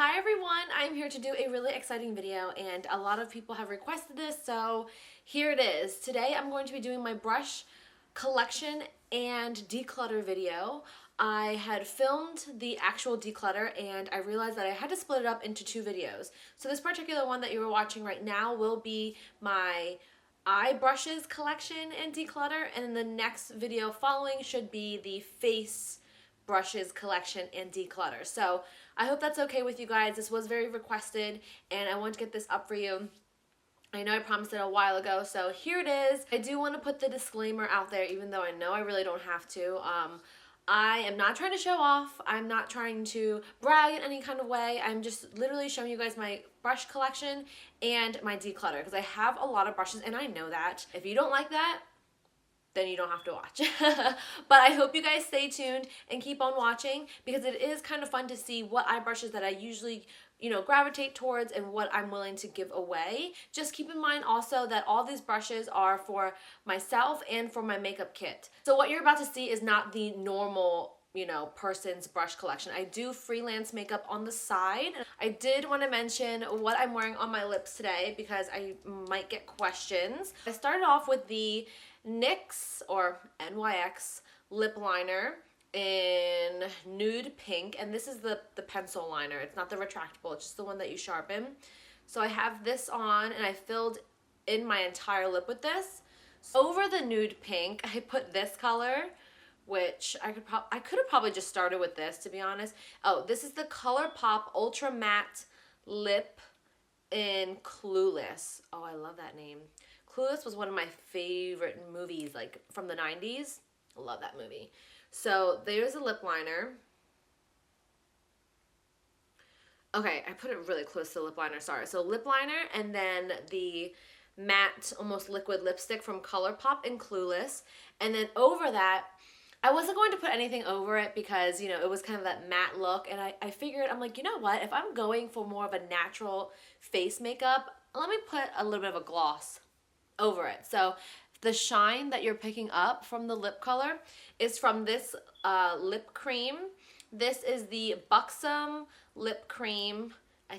Hi everyone, I'm here to do a really exciting video and a lot of people have requested this, so here it is. Today I'm going to be doing my brush collection and declutter video. I had filmed the actual declutter and I realized that I had to split it up into two videos. So this particular one that you're watching right now will be my eye brushes collection and declutter, and then the next video following should be the face brushes collection and declutter. So I hope that's okay with you guys. This was very requested and I want to get this up for you. I know I promised it a while ago, so here it is. I do want to put the disclaimer out there, even though I know I really don't have to. I am not trying to show off. I'm not trying to brag in any kind of way. I'm just literally showing you guys my brush collection and my declutter because I have a lot of brushes and I know that. If you don't like that, then you don't have to watch. But I hope you guys stay tuned and keep on watching because it is kind of fun to see what eye brushes that I usually gravitate towards and what I'm willing to give away. Just keep in mind also that all these brushes are for myself and for my makeup kit. So what you're about to see is not the normal person's brush collection. I do freelance makeup on the side. I did want to mention what I'm wearing on my lips today because I might get questions. I started off with the NYX or NYX lip liner in nude pink, and this is the pencil liner. It's not the retractable, it's just the one that you sharpen. So I have this on and I filled in my entire lip with this. So over the nude pink, I put this color, which I could have probably just started with this, to be honest. Oh, this is the ColourPop Ultra Matte Lip in Clueless. Oh, I love that name. Clueless was one of my favorite movies, like from the 90s. I love that movie. So there's a lip liner. Okay, I put it really close to the lip liner, sorry. So lip liner and then the matte, almost liquid lipstick from ColourPop in Clueless. And then over that, I wasn't going to put anything over it because, it was kind of that matte look. And I figured, I'm like, you know what? If I'm going for more of a natural face makeup, let me put a little bit of a gloss over it. So the shine that you're picking up from the lip color is from this lip cream. This is the Buxom lip cream.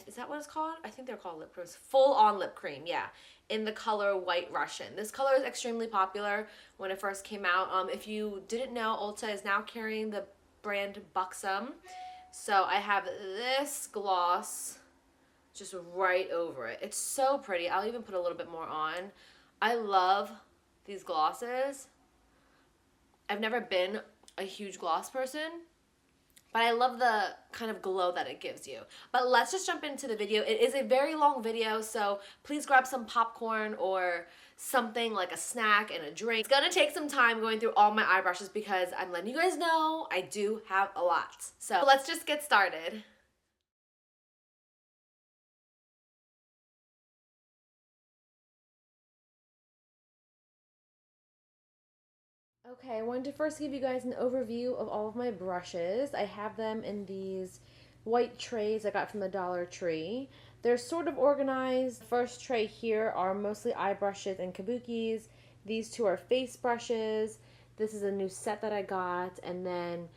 Is that what it's called? I think they're called lip creams. Full on lip cream, yeah. In the color White Russian. This color is extremely popular when it first came out. If you didn't know, Ulta is now carrying the brand Buxom. So I have this gloss just right over it. It's so pretty. I'll even put a little bit more on. I love these glosses. I've never been a huge gloss person, but I love the kind of glow that it gives you. But let's just jump into the video. It is a very long video, so please grab some popcorn or something like a snack and a drink. It's gonna take some time going through all my eye brushes because I'm letting you guys know I do have a lot. So let's just get started. Okay, I wanted to first give you guys an overview of all of my brushes. I have them in these white trays I got from the Dollar Tree. They're sort of organized. The first tray here are mostly eye brushes and kabukis. These two are face brushes. This is a new set that I got, and then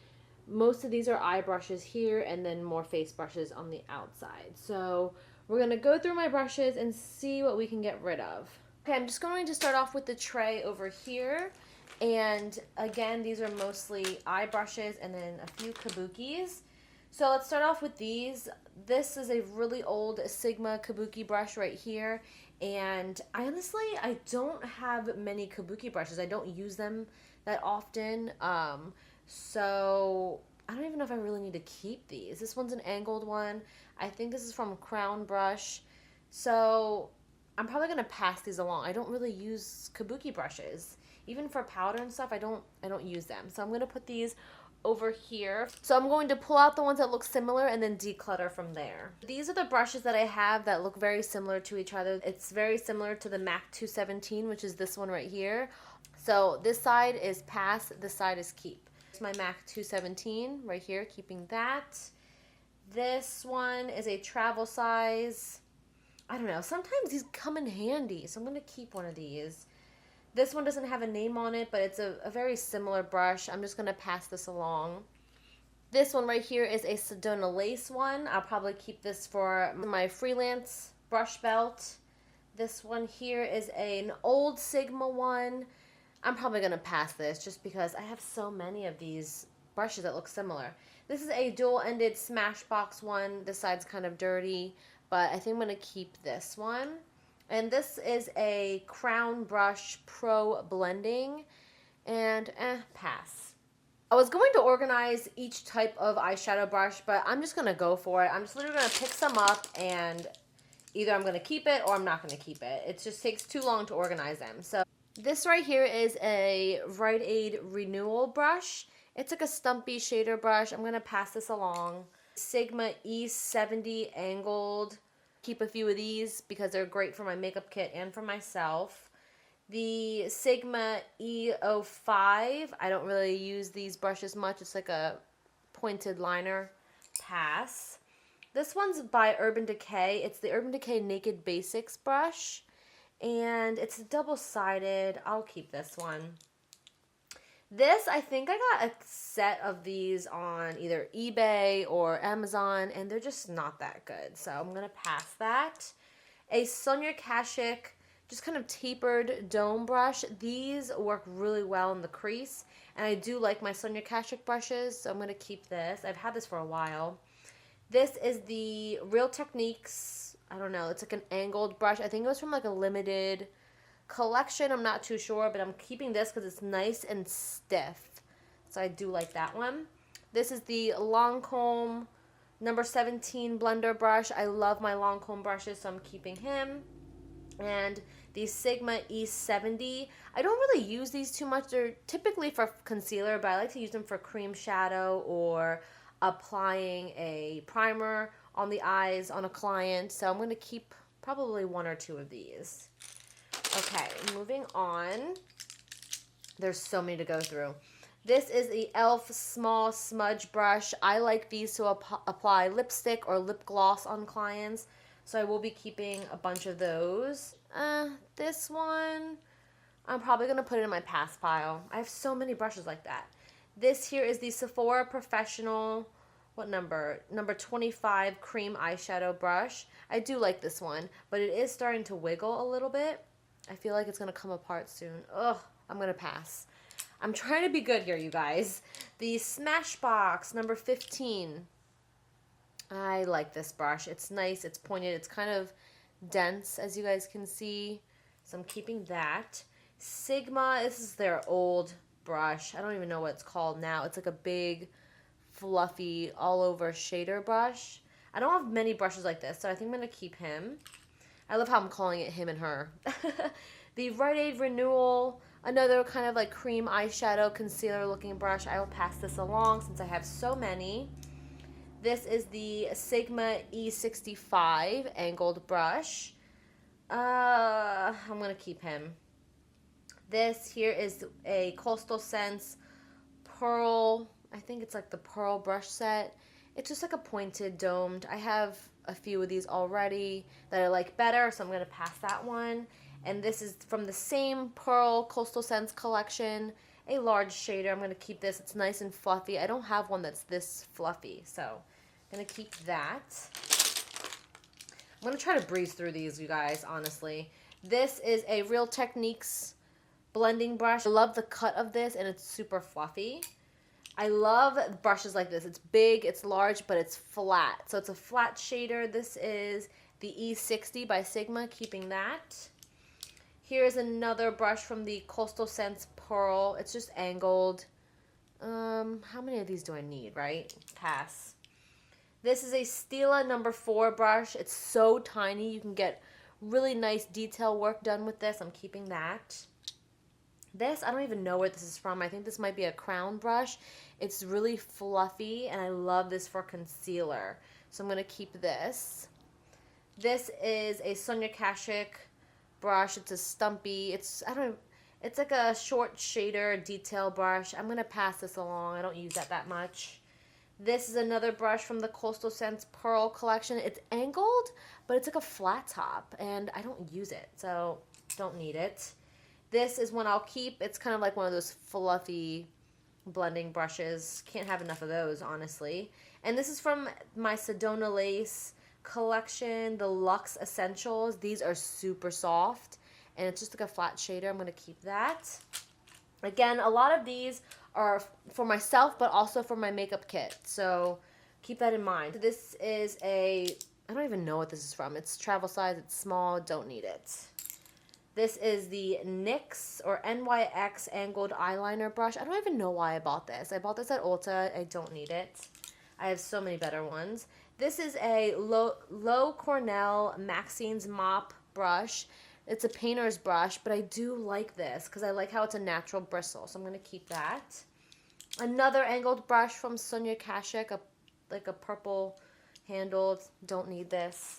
most of these are eye brushes here and then more face brushes on the outside. So we're going to go through my brushes and see what we can get rid of. Okay, I'm just going to start off with the tray over here. And again, these are mostly eye brushes and then a few kabukis. So let's start off with these. This is a really old Sigma kabuki brush right here. And I don't have many kabuki brushes. I don't use them that often. So I don't even know if I really need to keep these. This one's an angled one. I think this is from Crown Brush. So I'm probably going to pass these along. I don't really use kabuki brushes. Even for powder and stuff, I don't use them. So I'm going to put these over here. So I'm going to pull out the ones that look similar and then declutter from there. These are the brushes that I have that look very similar to each other. It's very similar to the MAC 217, which is this one right here. So this side is pass, this side is keep. It's my MAC 217 right here, keeping that. This one is a travel size. I don't know, sometimes these come in handy, so I'm going to keep one of these. This one doesn't have a name on it, but it's a very similar brush. I'm just going to pass this along. This one right here is a Sedona lace one. I'll probably keep this for my freelance brush belt. This one here is an old Sigma one. I'm probably going to pass this just because I have so many of these brushes that look similar. This is a dual-ended Smashbox one. This side's kind of dirty, but I think I'm going to keep this one. And this is a Crown Brush Pro Blending, and pass. I was going to organize each type of eyeshadow brush, but I'm just going to go for it. I'm just literally going to pick some up, and either I'm going to keep it or I'm not going to keep it. It just takes too long to organize them. So this right here is a Rite Aid Renewal brush. It's like a stumpy shader brush. I'm going to pass this along. Sigma E70 angled. Keep a few of these because they're great for my makeup kit and for myself. The Sigma E05. I don't really use these brushes much. It's like a pointed liner. Pass. This one's by Urban Decay. It's the Urban Decay Naked Basics brush. And it's double-sided. I'll keep this one. This, I think I got a set of these on either eBay or Amazon, and they're just not that good. So I'm going to pass that. A Sonia Kashuk, just kind of tapered dome brush. These work really well in the crease, and I do like my Sonia Kashuk brushes, so I'm going to keep this. I've had this for a while. This is the Real Techniques, I don't know, it's like an angled brush. I think it was from like a limited collection. I'm not too sure, but I'm keeping this because it's nice and stiff. So I do like that one. This is the Lancome number 17 blender brush. I love my Lancome brushes, so I'm keeping him. And the Sigma E70. I don't really use these too much. They're typically for concealer, but I like to use them for cream shadow or applying a primer on the eyes on a client. So I'm going to keep probably one or two of these. Okay, moving on. There's so many to go through. This is the e.l.f. Small Smudge Brush. I like these to apply lipstick or lip gloss on clients, so I will be keeping a bunch of those. This one, I'm probably going to put it in my pass pile. I have so many brushes like that. This here is the Sephora Professional, what number? Number 25 Cream Eyeshadow Brush. I do like this one, but it is starting to wiggle a little bit. I feel like it's going to come apart soon. Ugh, I'm going to pass. I'm trying to be good here, you guys. The Smashbox, number 15. I like this brush. It's nice. It's pointed. It's kind of dense, as you guys can see. So I'm keeping that. Sigma, this is their old brush. I don't even know what it's called now. It's like a big, fluffy, all-over shader brush. I don't have many brushes like this, so I think I'm going to keep him. I love how I'm calling it him and her. The Rite Aid Renewal, another kind of like cream eyeshadow concealer looking brush. I will pass this along since I have so many. This is the Sigma E65 angled brush. I'm going to keep him. This here is a Coastal Scents Pearl, I think it's like the Pearl brush set. It's just like a pointed domed. I have a few of these already that I like better, so I'm going to pass that one. And this is from the same Pearl Coastal Scents collection, a large shader. I'm going to keep this. It's nice and fluffy. I don't have one that's this fluffy, so I'm going to keep that. I'm going to try to breeze through these, you guys, honestly. This is a Real Techniques blending brush. I love the cut of this, and it's super fluffy. I love brushes like this. It's big, it's large, but it's flat. So it's a flat shader. This is the E60 by Sigma, keeping that. Here's another brush from the Coastal Scents Pearl. It's just angled. How many of these do I need, right? Pass. This is a Stila number 4 brush. It's so tiny. You can get really nice detail work done with this. I'm keeping that. This, I don't even know where this is from. I think this might be a crown brush. It's really fluffy, and I love this for concealer. So I'm going to keep this. This is a Sonia Kashuk brush. It's a stumpy. It's like a short shader detail brush. I'm going to pass this along. I don't use that much. This is another brush from the Coastal Scents Pearl collection. It's angled, but it's like a flat top, and I don't use it, so don't need it. This is one I'll keep. It's kind of like one of those fluffy blending brushes. Can't have enough of those, honestly. And this is from my Sedona Lace collection, the Luxe Essentials. These are super soft, and it's just like a flat shader. I'm going to keep that. Again, a lot of these are for myself, but also for my makeup kit, so keep that in mind. This is I don't even know what this is from. It's travel size, it's small, don't need it. This is the NYX or NYX angled eyeliner brush. I don't even know why I bought this. I bought this at Ulta. I don't need it. I have so many better ones. This is a Low Cornell Maxine's Mop brush. It's a painter's brush, but I do like this because I like how it's a natural bristle, so I'm going to keep that. Another angled brush from Sonia Kashuk, like a purple handled. Don't need this.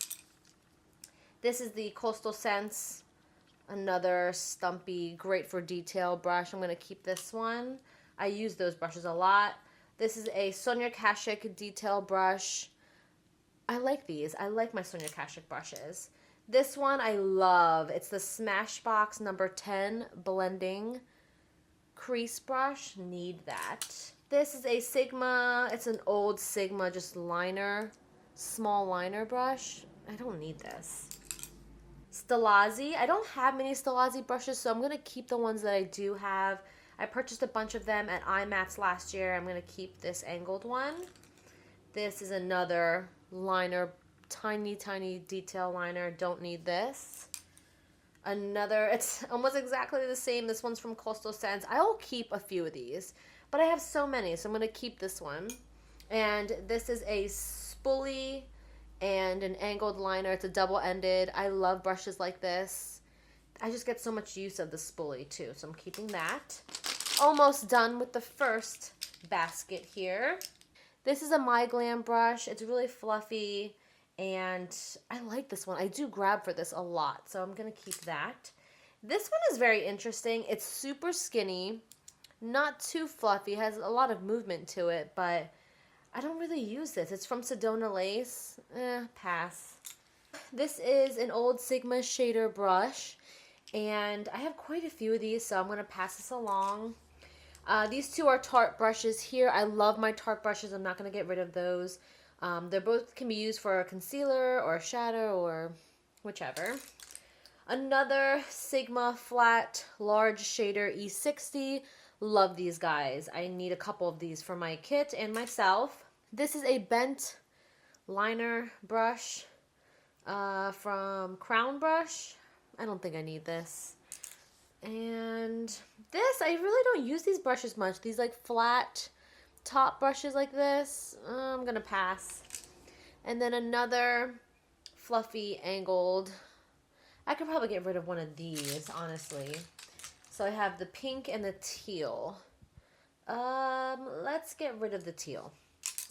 This is the Coastal Scents, another stumpy, great for detail brush. I'm going to keep this one. I use those brushes a lot. This is a Sonia Kashuk detail brush. I like these. I like my Sonia Kashuk brushes. This one I love. It's the Smashbox number 10 blending crease brush. Need that. This is a Sigma. It's an old Sigma just liner, small liner brush. I don't need this. Stilazzi. I don't have many Stilazzi brushes, so I'm going to keep the ones that I do have. I purchased a bunch of them at IMATS last year. I'm going to keep this angled one. This is another liner, tiny, tiny detail liner. Don't need this. Another, it's almost exactly the same. This one's from Coastal Scents. I will keep a few of these, but I have so many, so I'm going to keep this one. And this is a spoolie and an angled liner. It's a double-ended. I love brushes like this. I just get so much use of the spoolie too, so I'm keeping that. Almost done with the first basket here. This is a My Glam brush. It's really fluffy, and I like this one. I do grab for this a lot, so I'm going to keep that. This one is very interesting. It's super skinny, not too fluffy, has a lot of movement to it, but I don't really use this. It's from Sedona Lace. Pass. This is an old Sigma shader brush, and I have quite a few of these, so I'm going to pass this along. These two are Tarte brushes here. I love my Tarte brushes. I'm not going to get rid of those. They both can be used for a concealer or a shadow or whichever. Another Sigma flat large shader E60. Love these guys. I need a couple of these for my kit and myself. This is a bent liner brush from Crown Brush. I don't think I need this. And this, I really don't use these brushes much. These like flat top brushes like this, I'm gonna pass. And then another fluffy angled. I could probably get rid of one of these, honestly. So I have the pink and the teal. Let's get rid of the teal.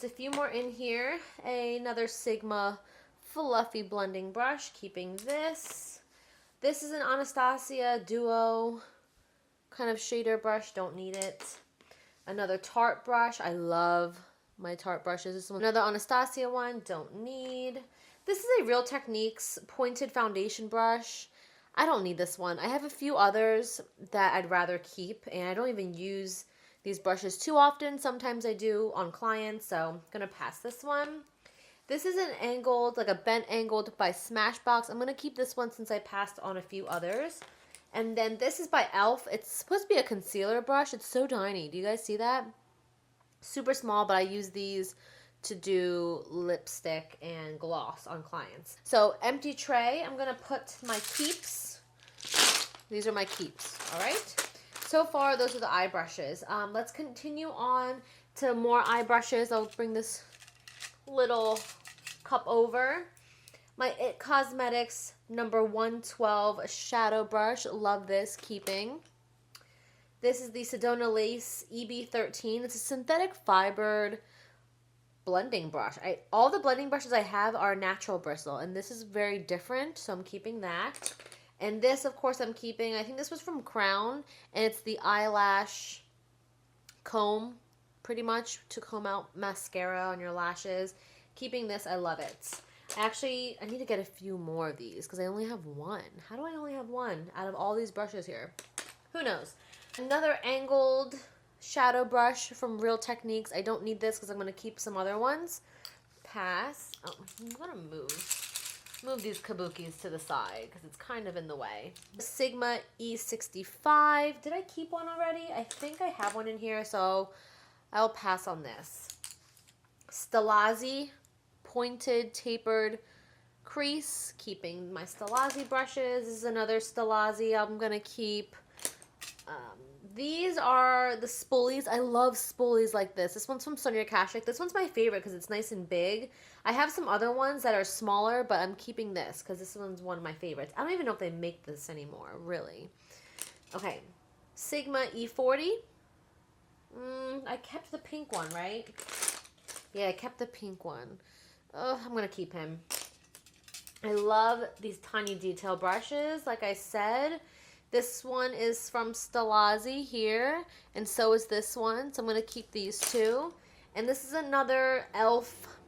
There's a few more in here. Another Sigma fluffy blending brush, keeping this. This is an Anastasia Duo kind of shader brush. Don't need it. Another Tarte brush. I love my Tarte brushes. This is another Anastasia one. Don't need. This is a Real Techniques pointed foundation brush. I don't need this one. I have a few others that I'd rather keep, and I don't even use these brushes too often. Sometimes I do on clients, so I'm going to pass this one. This is an angled, like a bent angled by Smashbox. I'm going to keep this one since I passed on a few others. And then this is by e.l.f. It's supposed to be a concealer brush. It's so tiny. Do you guys see that? Super small, but I use these to do lipstick and gloss on clients. So empty tray. I'm going to put my keeps. These are my keeps. All right. So far, those are the eye brushes. Let's continue on to more eye brushes. I'll bring this little cup over. My IT Cosmetics number 112 shadow brush. Love this. Keeping. This is the Sedona Lace EB13. It's a synthetic fibered blending brush. All the blending brushes I have are natural bristle, and this is very different, so I'm keeping that. And this, of course, I'm keeping. I think this was from Crown, and it's the eyelash comb, pretty much, to comb out mascara on your lashes. Keeping this, I love it. Actually, I need to get a few more of these because I only have one. How do I only have one out of all these brushes here? Who knows? Another angled shadow brush from Real Techniques. I don't need this because I'm going to keep some other ones. Pass. Oh, I'm going to move these kabukis to the side because it's kind of in the way. Sigma E65. Did I keep one already? I think I have one in here, so I'll pass on this. Stilazzi pointed tapered crease. Keeping my Stilazzi brushes. This is another Stilazzi I'm going to keep. These are the spoolies. I love spoolies like this. This one's from Sonia Kashuk. This one's my favorite because it's nice and big. I have some other ones that are smaller, but I'm keeping this because this one's one of my favorites. I don't even know if they make this anymore, really. Okay, Sigma E40. I kept the pink one, right? Yeah, I kept the pink one. Oh, I'm going to keep him. I love these tiny detail brushes, like I said. This one is from Stilazzi here, and so is this one. So I'm going to keep these two. And this is another e.l.f.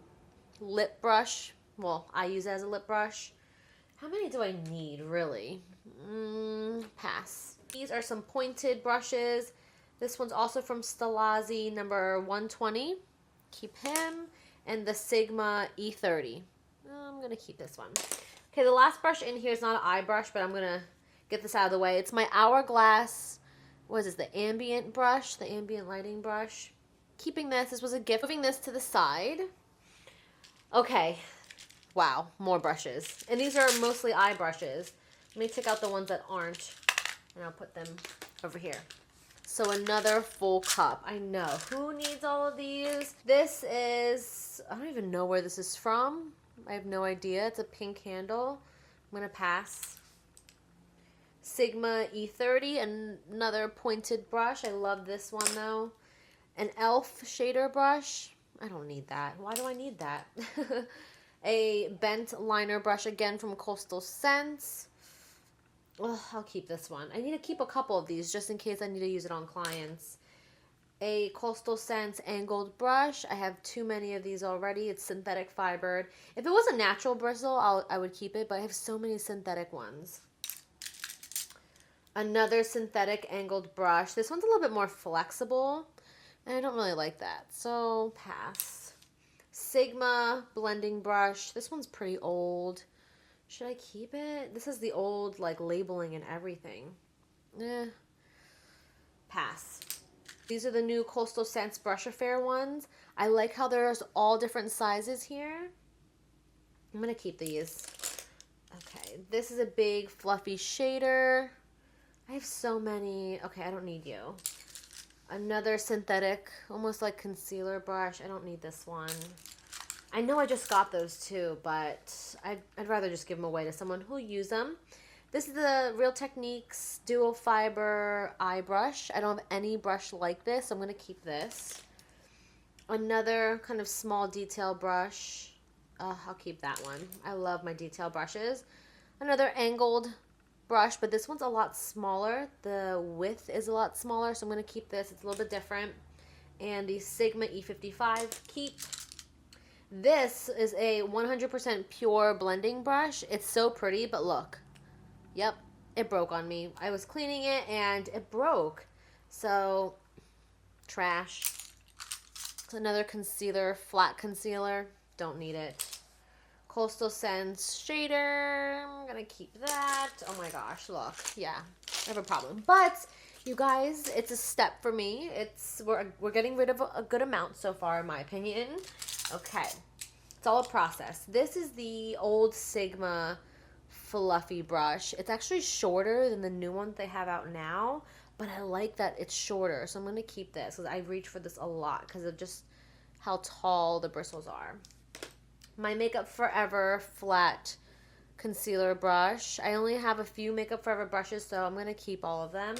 lip brush. Well, I use it as a lip brush. How many do I need, really? Pass. These are some pointed brushes. This one's also from Stilazzi, number 120. Keep him. And the Sigma E30. I'm going to keep this one. Okay, the last brush in here is not an eye brush, but I'm going to get this out of the way. It's my Hourglass, what is this, the ambient brush, the ambient lighting brush. Keeping this. This was a gift. Moving this to the side. Okay. Wow, more brushes. And these are mostly eye brushes. Let me take out the ones that aren't, and I'll put them over here. So another full cup. I know. Who needs all of these? This is, I don't even know where this is from. I have no idea. It's a pink handle. I'm going to pass. Sigma E30, another pointed brush. I love this one though. An e.l.f. shader brush. I don't need that. Why do I need that? A bent liner brush again from Coastal Scents. Oh, I'll keep this one. I need to keep a couple of these just in case I need to use it on clients. A Coastal Scents angled brush. I have too many of these already. It's synthetic fibered. If it was a natural bristle, I would keep it, but I have so many synthetic ones. Another synthetic angled brush. This one's a little bit more flexible, and I don't really like that, so pass. Sigma blending brush. This one's pretty old. Should I keep it? This is the old, like, labeling and everything. Pass. These are the new Coastal Scents Brush Affair ones. I like how there's all different sizes here. I'm going to keep these. Okay, this is a big fluffy shader. I have so many. Okay, I don't need you. Another synthetic, almost like concealer brush. I don't need this one. I know I just got those too, but I'd rather just give them away to someone who'll use them. This is the Real Techniques Dual Fiber Eye Brush. I don't have any brush like this, so I'm going to keep this. Another kind of small detail brush. I'll keep that one. I love my detail brushes. Another angled brush, but this one's a lot smaller. The width is a lot smaller, so I'm going to keep this. It's a little bit different. And the Sigma E55 keep. This is a 100% pure blending brush. It's so pretty, but look. Yep, it broke on me. I was cleaning it and it broke. So, trash. It's another concealer, flat concealer. Don't need it. Coastal Scents shader. I'm going to keep that. Oh my gosh, look. Yeah, I have a problem. But, you guys, it's a step for me. We're getting rid of a good amount so far, in my opinion. Okay. It's all a process. This is the old Sigma fluffy brush. It's actually shorter than the new one they have out now, but I like that it's shorter. So I'm going to keep this because I reach for this a lot because of just how tall the bristles are. My Makeup Forever flat concealer brush. I only have a few Makeup Forever brushes, so I'm going to keep all of them.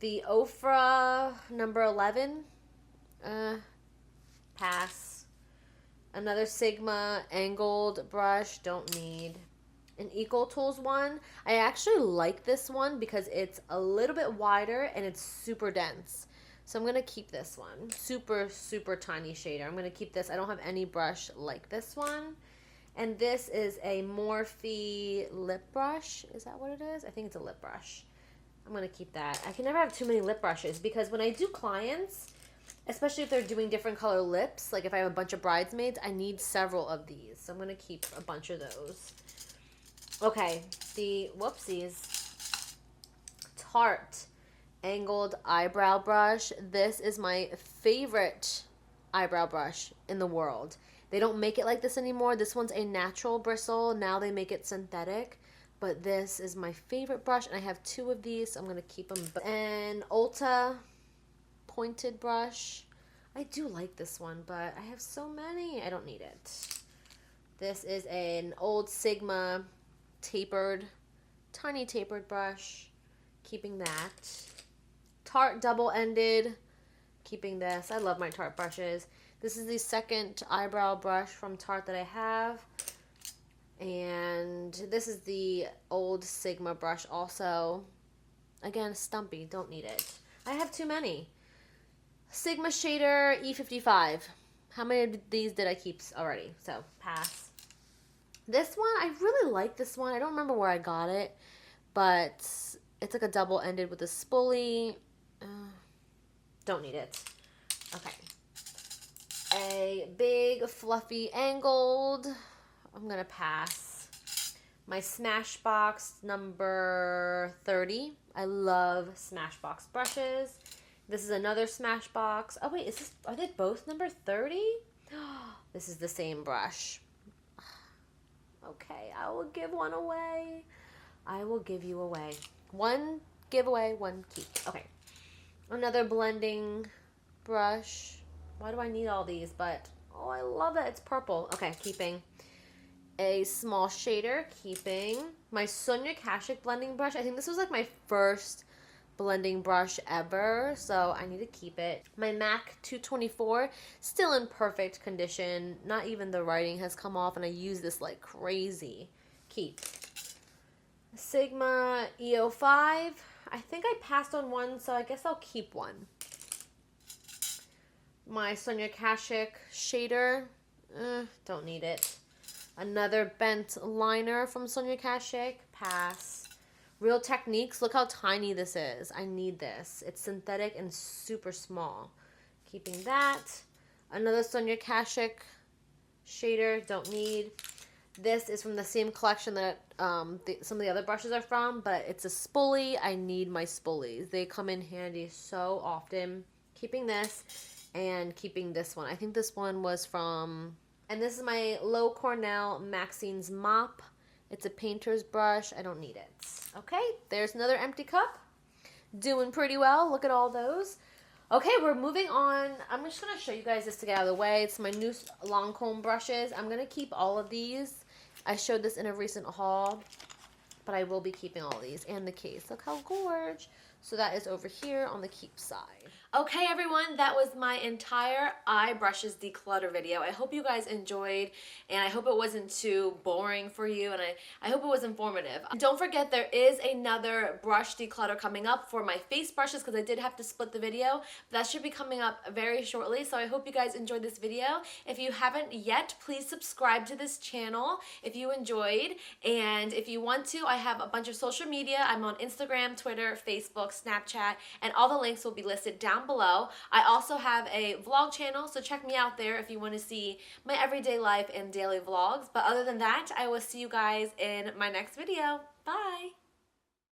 The Ofra number 11. Pass. Another Sigma angled brush. Don't need. An Eco Tools one. I actually like this one because it's a little bit wider and it's super dense. So I'm going to keep this one. Super, super tiny shader. I'm going to keep this. I don't have any brush like this one. And this is a Morphe lip brush. Is that what it is? I think it's a lip brush. I'm going to keep that. I can never have too many lip brushes because when I do clients, especially if they're doing different color lips, like if I have a bunch of bridesmaids, I need several of these. So I'm going to keep a bunch of those. Okay, the whoopsies. Tarte angled eyebrow brush. This is my favorite eyebrow brush in the world. They don't make it like this anymore. This one's a natural bristle. Now they make it synthetic. But this is my favorite brush, and I have 2 of these, so I'm going to keep them. And Ulta pointed brush. I do like this one, but I have so many. I don't need it. This is an old Sigma tapered, tiny tapered brush. Keeping that. Tarte double-ended. Keeping this. I love my Tarte brushes. This is the second eyebrow brush from Tarte that I have. And this is the old Sigma brush also. Again, stumpy. Don't need it. I have too many. Sigma shader E55. How many of these did I keep already? So, pass. This one, I really like this one. I don't remember where I got it. But it's like a double-ended with a spoolie. Don't need it. Okay. A big, fluffy, angled. I'm going to pass. My Smashbox number 30. I love Smashbox brushes. This is another Smashbox. Oh, wait. Are they both number 30? This is the same brush. Okay. I will give one away. I will give you away. One giveaway, one keep. Okay. Another blending brush. Why do I need all these? But, oh, I love it. It's purple. Okay, keeping. A small shader, keeping. My Sonia Kashuk blending brush. I think this was like my first blending brush ever, so I need to keep it. My MAC 224, still in perfect condition. Not even the writing has come off, and I use this like crazy. Keep. Sigma EO5. I think I passed on one, so I guess I'll keep one. My Sonia Kashuk shader. Don't need it. Another bent liner from Sonia Kashuk. Pass. Real Techniques. Look how tiny this is. I need this. It's synthetic and super small. Keeping that. Another Sonia Kashuk shader. Don't need. This is from the same collection that some of the other brushes are from, but it's a spoolie. I need my spoolies. They come in handy so often. Keeping this and keeping this one. I think this one was from... And this is my Low Cornell Maxine's Mop. It's a painter's brush. I don't need it. Okay, there's another empty cup. Doing pretty well. Look at all those. Okay, we're moving on. I'm just going to show you guys this to get out of the way. It's my new Lancome brushes. I'm going to keep all of these. I showed this in a recent haul, but I will be keeping all these and the case. Look how gorgeous. So that is over here on the keep side. Okay, everyone, that was my entire eye brushes declutter video. I hope you guys enjoyed, and I hope it wasn't too boring for you, and I hope it was informative. Don't forget, there is another brush declutter coming up for my face brushes, because I did have to split the video. That should be coming up very shortly, so I hope you guys enjoyed this video. If you haven't yet, please subscribe to this channel if you enjoyed, and if you want to, I have a bunch of social media. I'm on Instagram, Twitter, Facebook, Snapchat, and all the links will be listed down below. I also have a vlog channel, so check me out there if you want to see my everyday life and daily vlogs. But other than that, I will see you guys in my next video. Bye!